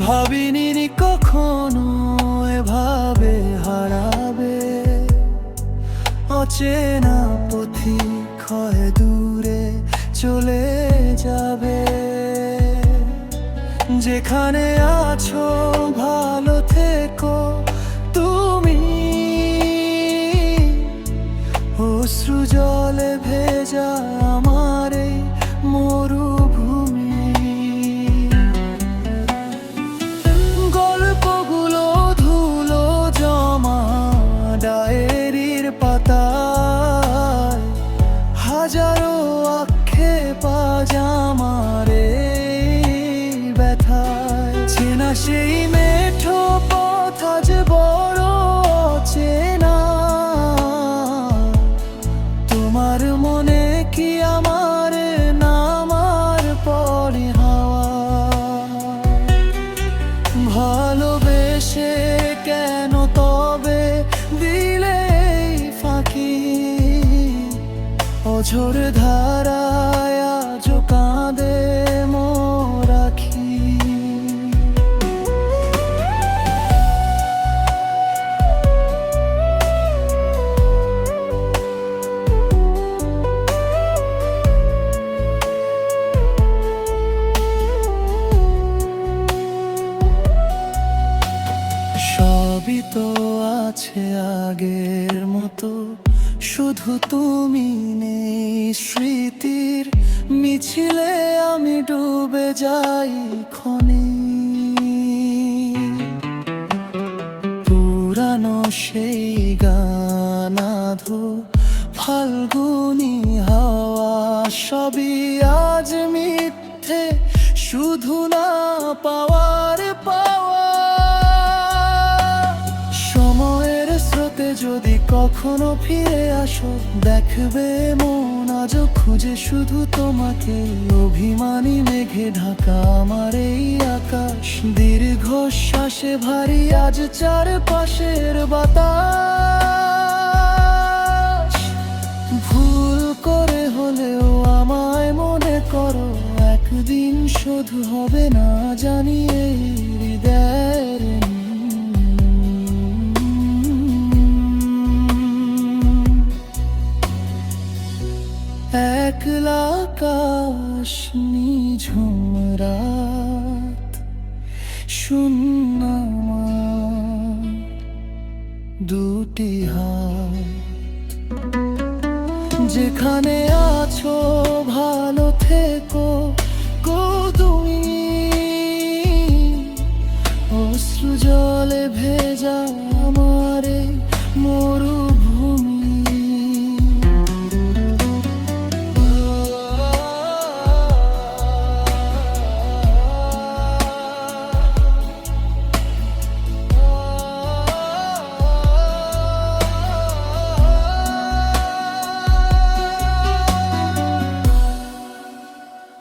ভাবিনি কখনো এভাবে হারাবে, অচেনা পথিক হয়ে দূরে চলে যাবে। যেখানে আছো ভালো থেকো তুমি, অশ্রু জলে ভেজা আমার এই মরুভূমি। গল্পগুলো ধুলো জমা ডায়েরির পাতায়, হাজারো আক্ষেপ আজ আমার এই ব্যথায়। চেনা সেই মেঠো পথ আজ বড় অচেনা, তোমার মনে কি আমার নামার পরে হাওয়া। ভালোবেসে কেন তবে দিলে এই ফাঁকি, অঝোর ধারায় আজ কাঁদে মোর আখি। সবই তো আছে আগের মতো, শুধু তুমি নেই। স্মৃতির মিছিলে আমি ডুবে যাই ক্ষণে, পুরানো সেই গান আধো ফাল্গুনি হাওয়া, সবই আজ মিথ্যে শুধু না পাওয়ার পাওয়া। সময়ের স্রোতে যদি কখনো ফিরে আসো, দেখবে মন আজও খুঁজে শুধু তোমাকে। অভিমানী মেঘে ঢাকা আমার এই আকাশ, দীর্ঘ শ্বাসে ভারী আজ চারপাশের বাতাস। ভুল করে হলেও আমায় মনে করো, একদিন শুধু হবে না জানি এই হৃদয়ের। একলা আকাশ নিঝুম রাত, শূন্য আমার দুটি হাত। যেখানে আছো ভালো